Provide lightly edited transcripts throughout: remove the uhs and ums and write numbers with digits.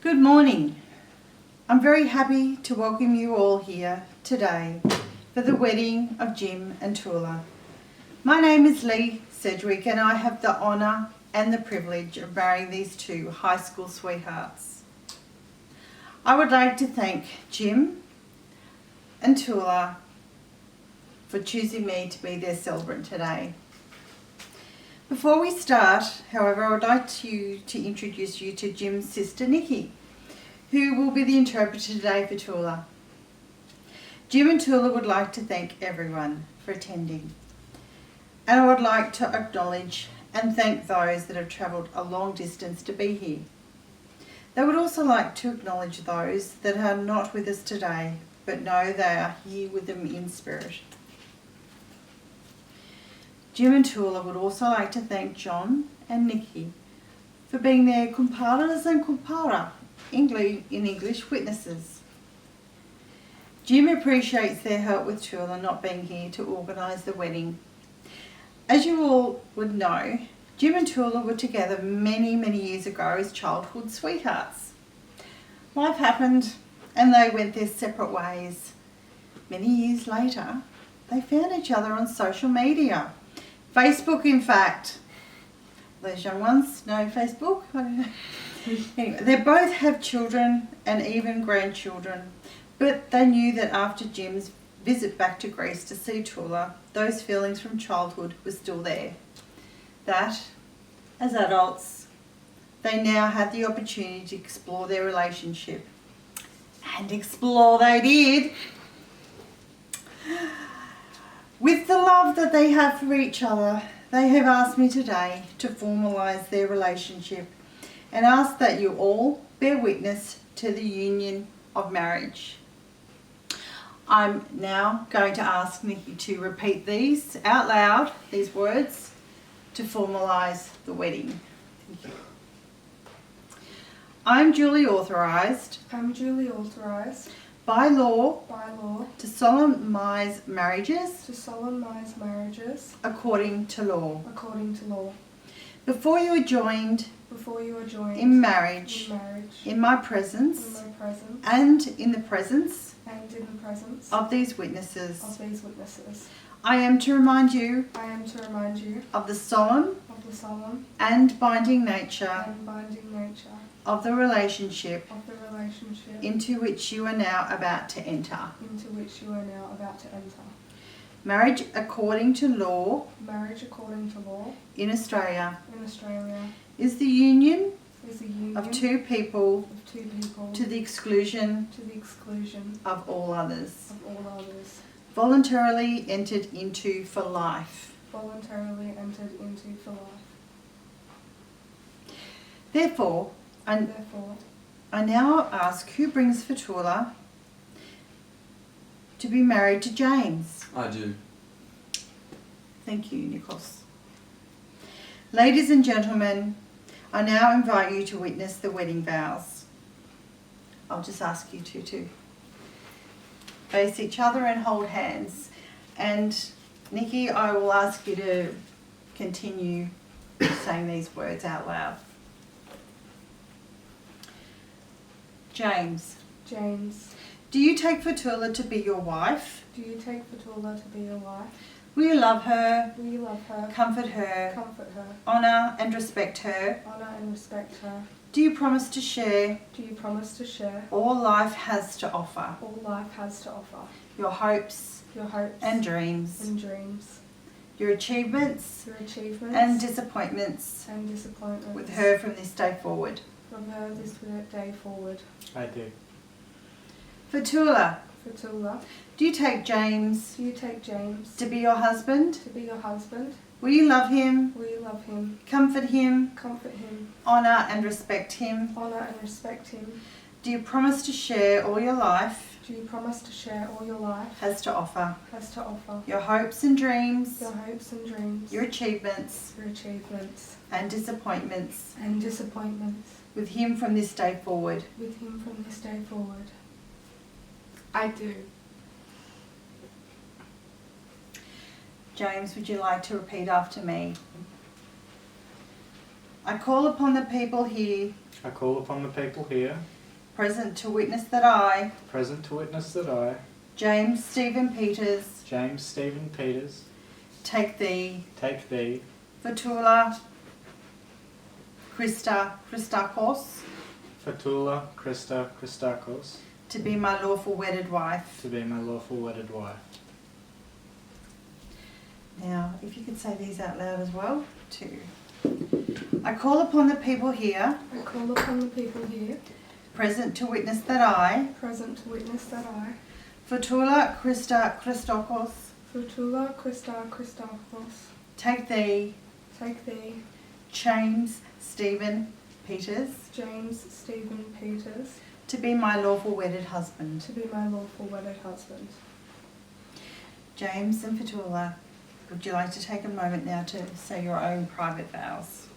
Good morning. I'm very happy to welcome you all here today for the wedding of Jim and Toula. My name is Lee Sedgwick and I have the honour and the privilege of marrying these two high school sweethearts. I would like to thank Jim and Toula for choosing me to be their celebrant today. Before we start, however, I would like to introduce you to Jim's sister Nikki, who will be the interpreter today for Toula. Jim and Toula would like to thank everyone for attending. And I would like to acknowledge and thank those that have travelled a long distance to be here. They would also like to acknowledge those that are not with us today, but know they are here with them in spirit. Jim and Toula would also like to thank John and Nikki for being their kumparas and kumpara in English witnesses. Jim appreciates their help with Toula not being here to organise the wedding. As you all would know, Jim and Toula were together many years ago as childhood sweethearts. Life happened and they went their separate ways. Many years later, they found each other on social media. Facebook, in fact. Those young ones know Facebook? I don't know. Anyway, they both have children and even grandchildren, but they knew that after Jim's visit back to Greece to see Toula, those feelings from childhood were still there. That, as adults, they now had the opportunity to explore their relationship. And explore they did. With the love that they have for each other, they have asked me today to formalise their relationship and ask that you all bear witness to the union of marriage. I'm now going to ask Nikki to repeat these out loud, these words, to formalise the wedding. Thank you. I'm duly authorised by law to solemnise marriages according to law. Before you are joined in marriage in my presence and in the presence of these witnesses. I am to remind you of the solemn and binding nature of the relationship into which you are now about to enter. Marriage according to law in Australia is the union of two people to the exclusion of all others, voluntarily entered into for life. Therefore, I now ask who brings for Toula to be married to James. I do. Thank you, Nikos. Ladies and gentlemen, I now invite you to witness the wedding vows. I'll just ask you to face each other and hold hands. And Nikki, I will ask you to continue saying these words out loud. James. Do you take for Toula to be your wife? Will you love her? Comfort her? Honour and respect her? Do you promise to share all life has to offer? Your hopes and dreams? Your achievements and disappointments with her from this day forward? I do. For Toula, do you take James to be your husband? Will you love him? Comfort him? Honour and respect him? Do you promise to share all your life has to offer? Your hopes and dreams? Your achievements and disappointments with him from this day forward? I do. James, would you like to repeat after me? I call upon the people here I call upon the people here, present to witness that I, present to witness that I, James Stephen Peters, James Stephen Peters, take thee, take thee, for Toula Christakos, for Toula Christakos, to be my lawful wedded wife. to be my lawful wedded wife. Now, if you could say these out loud as well, too. I call upon the people here, I call upon the people here, present to witness that I, present to witness that I, for Toula Christakos, for Toula Christakos, take thee, take thee, James Stephen Peters, James Stephen Peters, to be my lawful wedded husband. to be my lawful wedded husband. James and Toula, would you like to take a moment now to say your own private vows?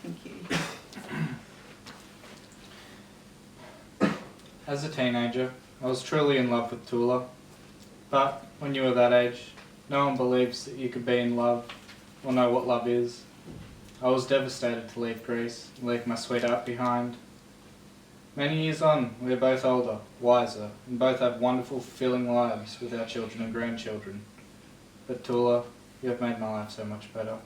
Thank you. As a teenager, I was truly in love with Toula, but when you were that age, no one believes that you could be in love or know what love is. I was devastated to leave Greece and leave my sweetheart behind. Many years on, we are both older, wiser, and both have wonderful, fulfilling lives with our children and grandchildren. But Toula, you have made my life so much better.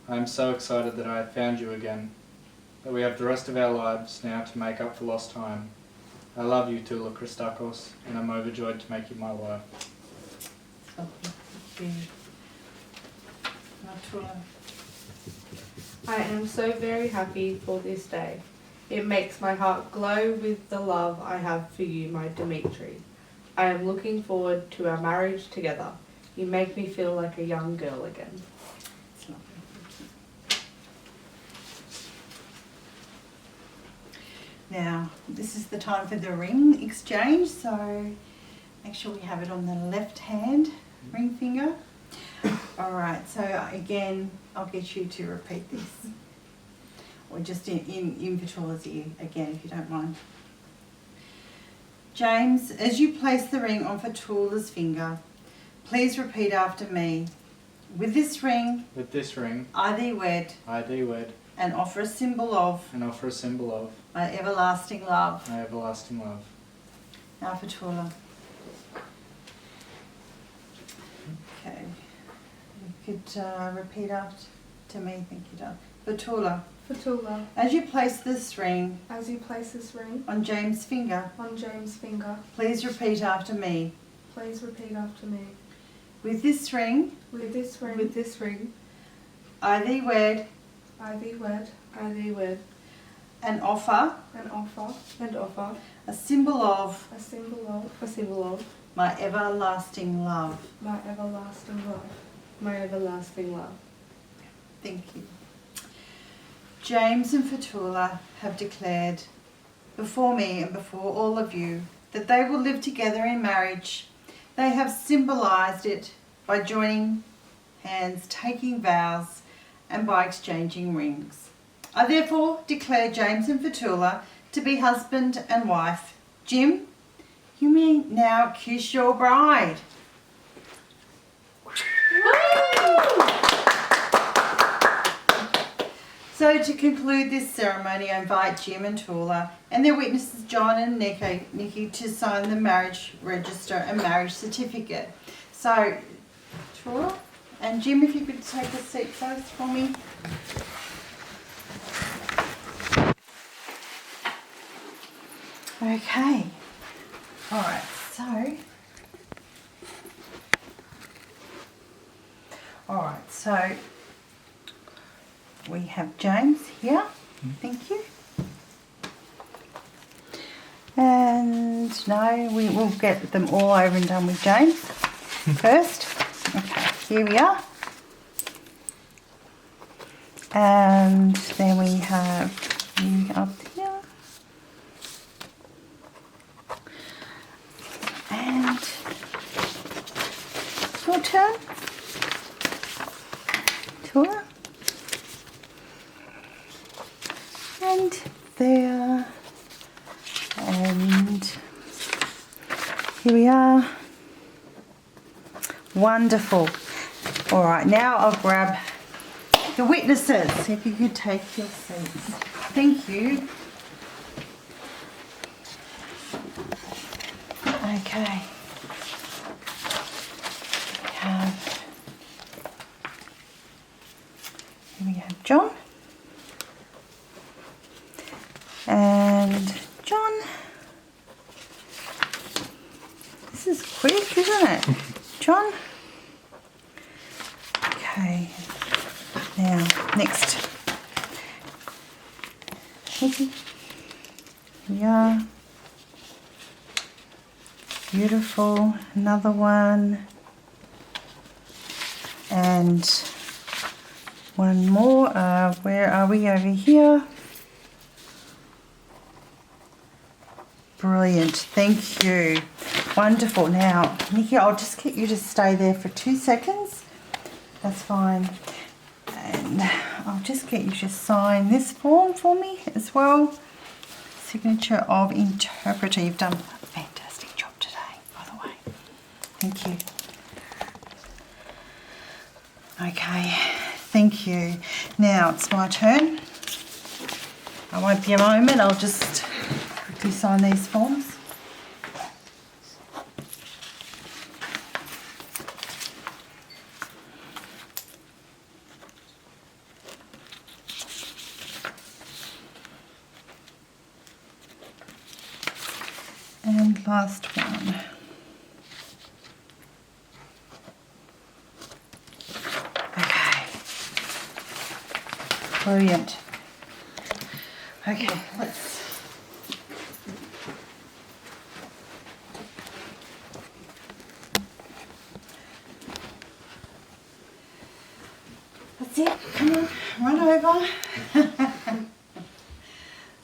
I am so excited that I have found you again, that we have the rest of our lives now to make up for lost time. I love you, Toula Christakos, and I'm overjoyed to make you my wife. Thank you. Now, Toula. I am so very happy for this day. It makes my heart glow with the love I have for you, my Dimitri. I am looking forward to our marriage together. You make me feel like a young girl again. It's lovely. Now, this is the time for the ring exchange, so make sure we have it on the left hand ring finger. Alright, so again, I'll get you to repeat this. Or just in Toula's ear again, if you don't mind. James, as you place the ring on Toula's finger, please repeat after me. With this ring, With this ring, I thee wed, I thee wed, and offer a symbol of and offer a symbol of my everlasting love. my everlasting love. Now for Toula. Okay. You could repeat after me, thank you, Doug. For Toula, For Toula, as you place this ring as you place this ring on James' finger, on James' finger, please repeat after me. please repeat after me. With this ring, With this ring, With this ring, I thee wed, I thee wed, I thee wed, and offer and offer and offer a symbol of a symbol of a symbol of my everlasting love. my everlasting love. my everlasting love. Thank you. James and Toula have declared before me and before all of you that they will live together in marriage. They have symbolised it by joining hands, taking vows, and by exchanging rings. I therefore declare James and Toula to be husband and wife. Jim, you may now kiss your bride. So to conclude this ceremony, I invite Jim and Toula and their witnesses John and Nikki to sign the marriage register and marriage certificate. So Toula and Jim, if you could take a seat first for me. Okay. All right. So we have James here. Thank you. And no, we will get them all over and done with James first. Okay, here we are. And then we have you up here. And your turn. Toula. And there. And here we are. Wonderful. All right, now I'll grab the witnesses, if you could take your seats. Thank you. Okay. Here we have John and John. This is quick, isn't it? John? Okay. Now, next. Nikki. Here we are. Beautiful. Another one. And one more. Where are we? Over here. Brilliant. Thank you. Wonderful. Now, Nikki, I'll just get you to stay there for 2 seconds. That's fine. And I'll just get you to sign this form for me as well. Signature of interpreter. You've done a fantastic job today, by the way. Thank you. Okay, thank you. Now it's my turn. I won't be a moment. I'll just quickly sign these forms. And last one. Okay. Brilliant. Okay, let's. That's it. Come on, run over.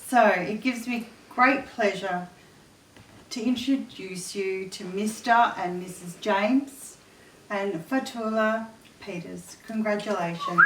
So it gives me great pleasure to introduce you to Mr. and Mrs. James and Toula Peters. Congratulations.